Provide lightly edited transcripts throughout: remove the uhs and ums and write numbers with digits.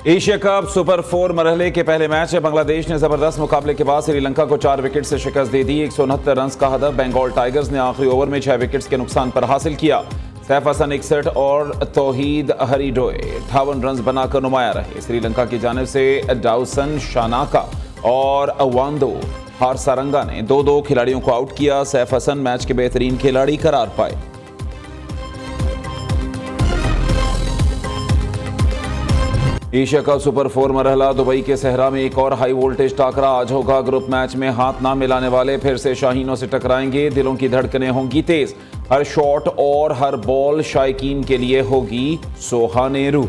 Asia cup super 4 मरहले के पहले मैच में बांग्लादेश ने जबरदस्त मुकाबले के बाद श्रीलंका को 4 विकेट से शिकस्त दे दी। 169 रन का हदफ बंगाल टाइगर्स ने आखिरी ओवर में 6 विकेट्स के नुकसान पर हासिल किया। सैफ हसन 61 और तौहीद हरिडोए 58 रन बनाकर नुमाया रहे। श्रीलंका की जानिब से डाउसन शानाका और अवांदो हारसारंगा ने 2-2 खिलाड़ियों को आउट किया। सैफ हसन मैच के बेहतरीन खिलाड़ी करार पाए। एशिया कप सुपर 4 मरहला दुबई के सहरा में एक और हाई वोल्टेज टाकरा आज होगा। ग्रुप मैच में हाथ ना मिलाने वाले फिर से शाहीनों से टकराएंगे। दिलों की धड़कनें होंगी तेज। हर शॉट और हर बॉल शायकीन के लिए होगी सोहाने रूह।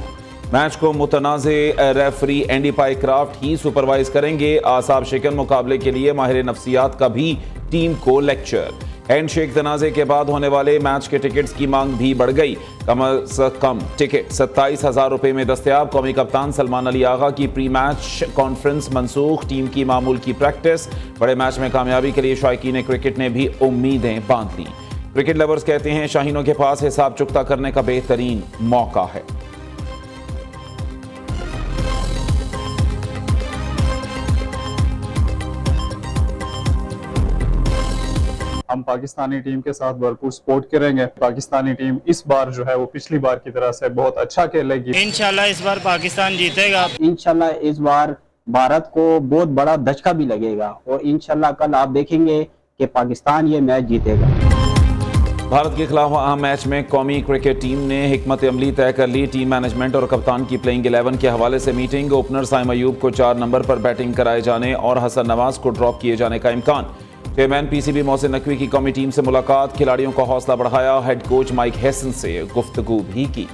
मैच को मुतनाज़े रेफरी एंडी पाइक्राफ्ट ही सुपरवाइज करेंगे। आसाब शिकन मुकाबले के लिए माहिर नफ्सियात का भी टीम को लेक्चर। हैंडशेक तनाज़े के बाद होने वाले मैच के टिकट्स की मांग भी बढ़ गई। कम से कम टिकट 27,000 रुपए में दस्तयाब। कौमी कप्तान सलमान अली आगा की प्री मैच कॉन्फ्रेंस मनसूख। टीम की मामूल की प्रैक्टिस। बड़े मैच में कामयाबी के लिए शायकीन क्रिकेट ने भी उम्मीदें बांध ली। क्रिकेट लवर्स कहते हैं शाहीनों के पास हिसाब चुकता करने का बेहतरीन मौका है। हम पाकिस्तानी टीम के साथ भरपूर सपोर्ट करेंगे। पाकिस्तानी टीम इस बार जो है वो पिछली बार की तरह से बहुत अच्छा खेलेगी। इंशाल्लाह इस बार पाकिस्तान जीतेगा। इंशाल्लाह इस बार भारत को बहुत बड़ा धचका भी लगेगा और इंशाल्लाह कल आप देखेंगे कि पाकिस्तान ये मैच जीतेगा। भारत के खिलाफ अहम मैच में कौमी क्रिकेट टीम ने हिकमत अमली तय कर ली। टीम मैनेजमेंट और कप्तान की प्लेइंग 11 के हवाले से मीटिंग। ओपनर साइम अयूब को 4 नंबर पर बैटिंग कराए जाने और हसन नवाज को ड्रॉप किए जाने का इम्कान। चेयरमैन पीसीबी मोहसिन नकवी की कौमी टीम से मुलाकात। खिलाड़ियों का हौसला बढ़ाया। हेड कोच माइक हेसन से गुफ्तगू भी की।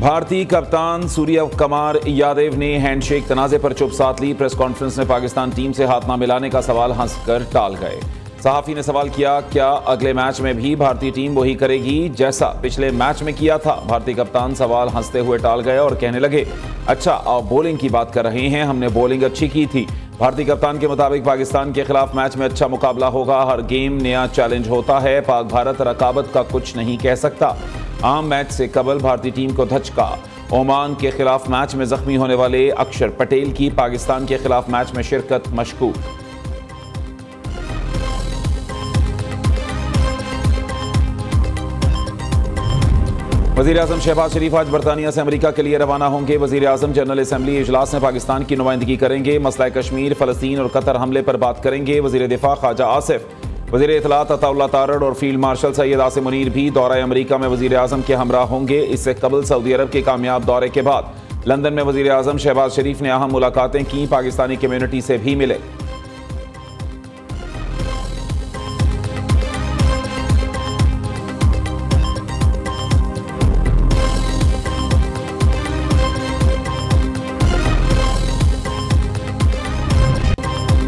भारतीय कप्तान सूर्य कुमार यादव ने हैंडशेक तनाजे पर चुप साथ ली। प्रेस कॉन्फ्रेंस में पाकिस्तान टीम से हाथ ना मिलाने का सवाल हंसकर टाल गए। सहाफी ने सवाल किया, क्या अगले मैच में भी भारतीय टीम वही करेगी जैसा पिछले मैच में किया था? भारतीय कप्तान सवाल हंसते हुए टाल गए और कहने लगे, अच्छा आप बॉलिंग की बात कर रहे हैं, हमने बॉलिंग अच्छी की थी। भारतीय कप्तान के मुताबिक पाकिस्तान के खिलाफ मैच में अच्छा मुकाबला होगा। हर गेम नया चैलेंज होता है। पाक भारत रकाबत का कुछ नहीं कह सकता। आम मैच से कबल भारतीय टीम को धचका। ओमान के खिलाफ मैच में जख्मी होने वाले अक्षर पटेल की पाकिस्तान के खिलाफ मैच में शिरकत मशकूक। वज़ीर आज़म शहबाज शरीफ आज बरतानिया से अमेरिका के लिए रवाना होंगे। वज़ीर आज़म जनरल असेंबली इजलास में पाकिस्तान की नुमाइंदगी करेंगे। मसला कश्मीर, फ़लस्तीन और कतर हमले पर बात करेंगे। वज़ीर दिफा ख्वाजा आसिफ, वज़ीर इत्तलात अताउल्लाह तारड़ और फील्ड मार्शल सैयद आसिम मुनीर भी दौरा अमेरिका में वज़ीर आज़म के हमरा होंगे। इससे कबल सऊदी अरब के कामयाब दौरे के बाद लंदन में वज़ीर आज़म शहबाज शरीफ ने अहम मुलाकातें की। पाकिस्तानी कम्युनिटी से भी मिले।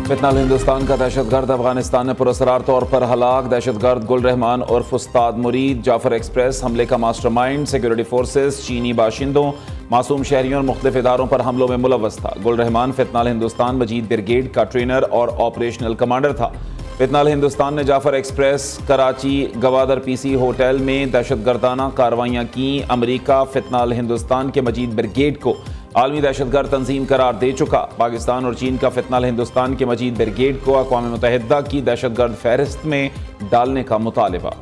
फितनाल हिंदुस्तान का दहशतगर्द अफगानिस्तान में पुरअसरार तौर पर हलाक। दहशतगर्द गुल रहमान और फुस्ताद मुरीद जाफर एक्सप्रेस हमले का मास्टरमाइंड। सिक्योरिटी फोर्सेस चीनी बाशिंदों, मासूम शहरियों और मुख्तलिफ इदारों पर हमलों में मुलव्वस था। गुल रहमान फितनाल हिंदुस्तान मजीद ब्रिगेड का ट्रेनर और ऑपरेशनल कमांडर था। फितनाल हिंदुस्तान ने Jaffar Express, Karachi Gwadar PC hotel में दहशतगर्दाना कार्रवाइयाँ की। अमरीका फितनाल हिंदुस्तान के मजीद ब्रिगेड को आलमी दहशतगर्द तंजीम करार दे चुका। पाकिस्तान और चीन का फितनाल हिंदुस्तान के मजीद ब्रिगेड को अक़वाम मुत्तहिदा की दहशतगर्द फहरिस्त में डालने का मुतालिबा।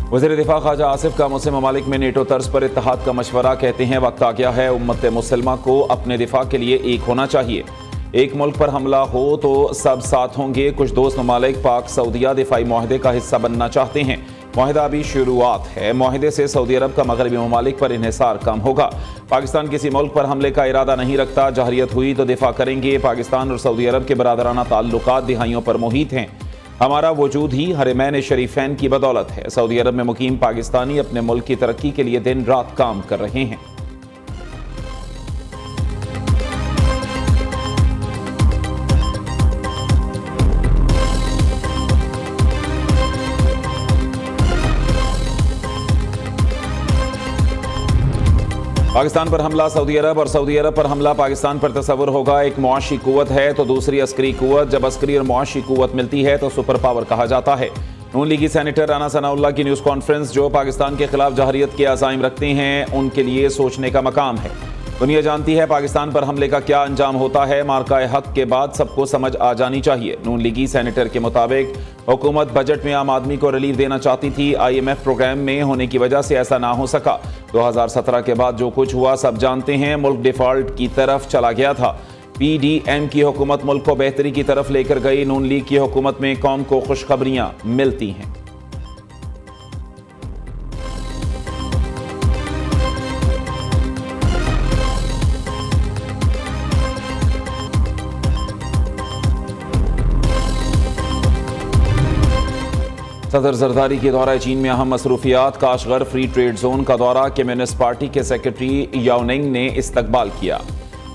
वज़ीर दिफा ख्वाजा आसिफ का मुस्लिम ममालिक में नेटो तर्ज पर इत्तेहाद का मशवरा। कहते हैं वक्त आ गया है, उम्मत मुसलमा को अपने दिफा के लिए एक होना चाहिए। एक मुल्क पर हमला हो तो सब साथ होंगे। कुछ दोस्त ममालिक पाक सऊदिया दिफाई माहदे का हिस्सा बनना चाहते हैं। माहदा अभी शुरुआत है। माहदे से सऊदी अरब का मगरबी ममालिक पर इन्हिसार कम होगा। पाकिस्तान किसी मुल्क पर हमले का इरादा नहीं रखता। जहरियत हुई तो दिफा करेंगे। पाकिस्तान और सऊदी अरब के बरादराना ताल्लुकात दिहाइयों पर मुहित हैं। हमारा वजूद ही हरमैन शरीफैन की बदौलत है। सऊदी अरब में मुकीम पाकिस्तानी अपने मुल्क की तरक्की के लिए दिन रात काम कर रहे हैं। पाकिस्तान पर हमला सऊदी अरब और सऊदी अरब पर हमला पाकिस्तान पर तस्वुर होगा। एक मुआशी कुव्वत है तो दूसरी अस्करी कुव्वत। जब अस्करी और मुआशी कुव्वत मिलती है तो सुपर पावर कहा जाता है। नून लीगी सेनेटर राना सनाउल्लाह की न्यूज़ कॉन्फ्रेंस, जो पाकिस्तान के खिलाफ जहरियत के अज़ाइम रखते हैं उनके लिए सोचने का मकाम है। दुनिया जानती है पाकिस्तान पर हमले का क्या अंजाम होता है। मार्का हक के बाद सबको समझ आ जानी चाहिए। नून लीगी सेनेटर के मुताबिक हुकूमत बजट में आम आदमी को रिलीफ देना चाहती थी। IMF प्रोग्राम में होने की वजह से ऐसा ना हो सका। 2017 के बाद जो कुछ हुआ सब जानते हैं। मुल्क डिफॉल्ट की तरफ चला गया था। PDM की हुकूमत मुल्क को बेहतरी की तरफ लेकर गई। नून लीग की हुकूमत में कौम को खुशखबरियां मिलती हैं। सदर जरदारी के दौरा चीन में अहम मसरूफियात। काशगर फ्री ट्रेड जोन का दौरा कम्युनिस्ट पार्टी के सेक्रेटरी याओनिंग ने इस्तकबाल किया।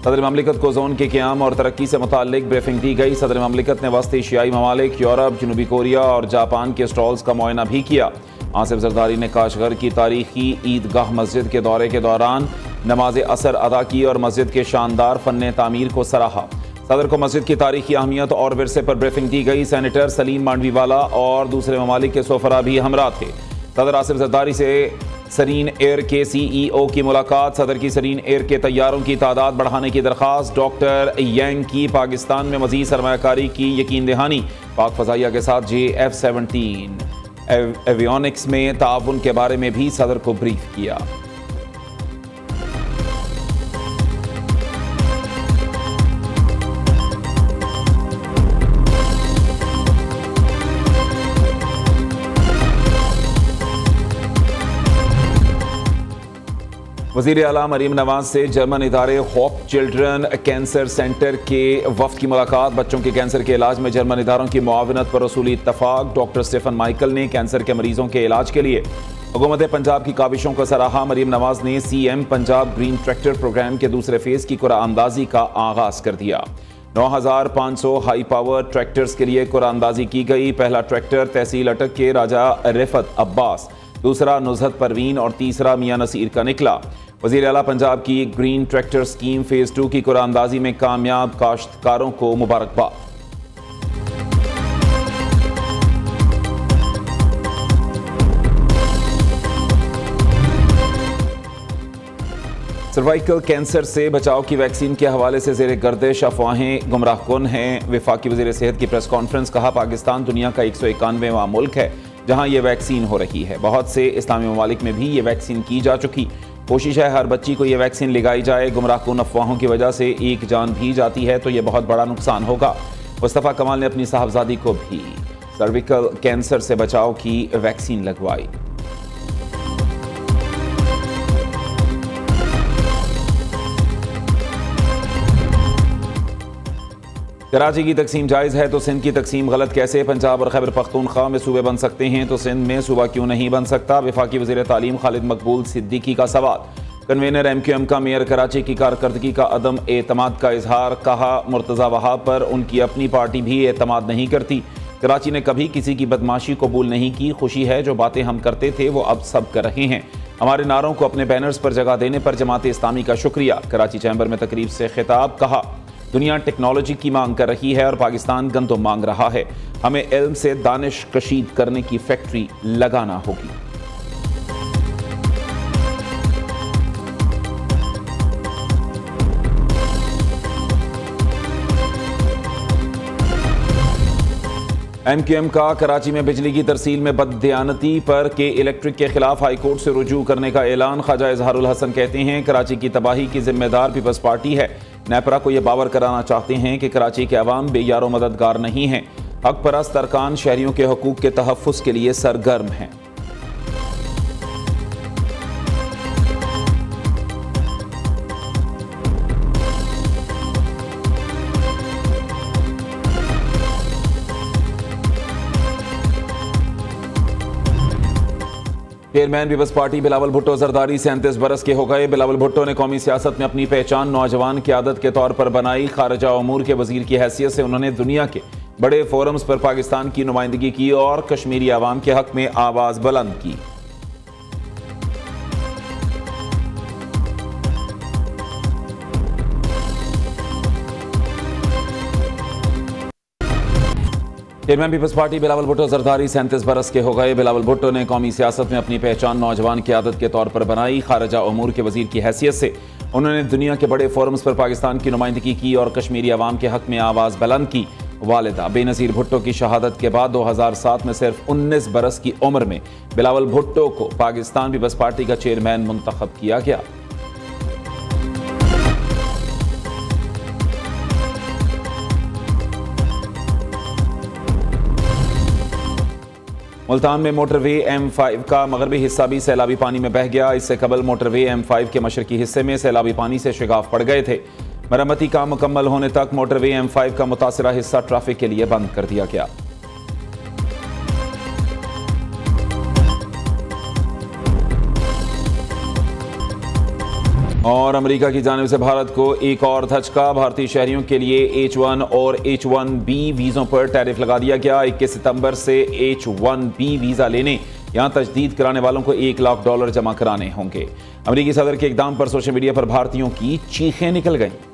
सदर ममलिकत को जोन के क़याम और तरक्की से मुताल्लिक ब्रीफिंग दी गई। सदर ममलिकत ने वस्त एशियाई ममालिक, यूरोप, जनूबी कोरिया और जापान के स्टॉल्स का मुआयना भी किया। आसिफ जरदारी ने काशगर की तारीखी ईदगाह मस्जिद के दौरे के दौरान नमाज असर अदा की और मस्जिद के शानदार फन्ने तामीर को सराहा। सदर को मस्जिद की तारीखी अहमियत और विरसे पर ब्रीफिंग दी गई। सेनेटर सलीम मांडवीवाला और दूसरे ममालिक के सोफरा भी हमरा थे। सदर आसिफ जरदारी से सरीन एयर के CEO की मुलाकात। सदर की सरीन एयर के तैयारों की तादाद बढ़ाने की दरख्वास्त। डॉक्टर यांग की पाकिस्तान में मजीद सरमायाकारी की यकीन दहानी। पाक फजाइया के साथ JF-17 एवियोनिक्स में ताउन के बारे में भी सदर को ब्रीफ किया। वज़ीर आला मरीम नवाज से जर्मन इदारे होप चिल्ड्रन कैंसर सेंटर के वफ्द की मुलाकात। बच्चों के कैंसर के इलाज में जर्मन इदारों की मुआवनत पर रसूली इत्तफाक। डॉक्टर स्टीफन माइकल ने कैंसर के मरीजों के इलाज के लिए हुकूमत पंजाब की काविशों को सराहा। मरीम नवाज ने CM Punjab green tractor programme के दूसरे फेज की कुरानंदाजी का आगाज कर दिया। 9500 हाई पावर ट्रैक्टर्स के लिए कुरानंदाजी की गई। पहला ट्रैक्टर तहसील अटक के राजा रिफत अब्बास, दूसरा नुज़हत परवीन और तीसरा मियां नसीर का निकला। वज़ीर आला पंजाब की ग्रीन ट्रैक्टर स्कीम फेज 2 की कुरानंदाजी में कामयाब काश्तकारों को मुबारकबाद। सर्वाइकल कैंसर से बचाव की वैक्सीन के हवाले से ज़ेरे गर्दिश अफवाहें गुमराहकुन हैं। वफाकी वज़ीर सेहत की प्रेस कॉन्फ्रेंस। कहा, पाकिस्तान दुनिया का 191वां मुल्क है जहां ये वैक्सीन हो रही है। बहुत से इस्लामी ममालिक में भी ये वैक्सीन की जा चुकी। कोशिश है हर बच्ची को ये वैक्सीन लगाई जाए। गुमराहकुन अफवाहों की वजह से एक जान भी जाती है तो ये बहुत बड़ा नुकसान होगा। मुस्तफ़ा कमाल ने अपनी साहबजादी को भी सर्विकल कैंसर से बचाव की वैक्सीन लगवाई। कराची की तकसीम जायज़ है तो सिंध की तकसीम गलत कैसे? पंजाब और खैबर पख्तूनख्वा में सूबे बन सकते हैं तो सिंध में सूबा क्यों नहीं बन सकता? वफाकी वज़ीर तालीम खालिद मकबूल सिद्दीकी का सवाल। कन्वेनर MQM का मेयर कराची की कारकर्दगी का अदम एतमाद का इजहार। कहा, मुर्तज़ा वहाब पर उनकी अपनी पार्टी भी एतमाद नहीं करती। कराची ने कभी किसी की बदमाशी कबूल नहीं की। खुशी है जो बातें हम करते थे वो अब सब कर रहे हैं। हमारे नारों को अपने बैनर्स पर जगह देने पर जमात इस्लामी का शुक्रिया। कराची चैम्बर में तकरीब से खिताब। कहा, दुनिया टेक्नोलॉजी की मांग कर रही है और पाकिस्तान गंदम मांग रहा है। हमें इल्म से दानिश कशीद करने की फैक्ट्री लगाना होगी। MQM का कराची में बिजली की तरसील में बददियानती पर के इलेक्ट्रिक के खिलाफ हाई कोर्ट से रुजू करने का ऐलान। ख्वाजा इजहारुल हसन कहते हैं, कराची की तबाही की जिम्मेदार पीपल्स पार्टी है। नेपरा को यह बावर कराना चाहते हैं कि कराची के अवाम बेयारो मददगार नहीं हैं। हक परस्त अरकान शहरियों के हकूक के तहफ़्फ़ुज़ के लिए सरगर्म हैं। Chairman Peoples Party Bilawal Bhutto Zardari 37 बरस के हो गए। बिलावल भुट्टो ने कौमी सियासत में अपनी पहचान नौजवान क़यादत के तौर पर बनाई। खारजा उमूर के वजीर की हैसियत से उन्होंने दुनिया के बड़े फोरम्स पर पाकिस्तान की नुमाइंदगी की और कश्मीरी आवाम के हक में आवाज़ बुलंद की। Chairman Peoples Party Bilawal Bhutto Zardari 37 बरस के हो गए। बिलावल भुट्टो ने कौमी सियासत में अपनी पहचान नौजवान क़यादत के तौर पर बनाई। खारजा उमूर के वजीर की हैसियत से उन्होंने दुनिया के बड़े फोरम्स पर पाकिस्तान की नुमाइंदगी की और कश्मीरी अवाम के हक में आवाज़ बुलंद की। वालिदा बेनज़ीर भुट्टो की शहादत के बाद 2007 में सिर्फ 19 बरस की उम्र में बिलावल भुट्टो को पाकिस्तान पीपल्स पार्टी का चेयरमैन मुंतखब किया गया। मुल्तान में मोटरवे M5 का मगरबी हिस्सा भी सैलाबी पानी में बह गया। इससे कबल मोटरवे M5 के मशरकी हिस्से में सैलाबी पानी से शिगाफ पड़ गए थे। मरम्मती काम मुकम्मल होने तक मोटरवे M5 का मुतासिरा हिस्सा ट्रैफिक के लिए बंद कर दिया गया। और अमेरिका की जानिब से भारत को एक और धचका। भारतीय शहरियों के लिए H1 और H1B वीज़ों पर टैरिफ लगा दिया गया। 21 सितंबर से H1B वीज़ा लेने यहां तजदीद कराने वालों को $1 लाख जमा कराने होंगे। अमेरिकी सदर के इकदाम पर सोशल मीडिया पर भारतीयों की चीखें निकल गईं।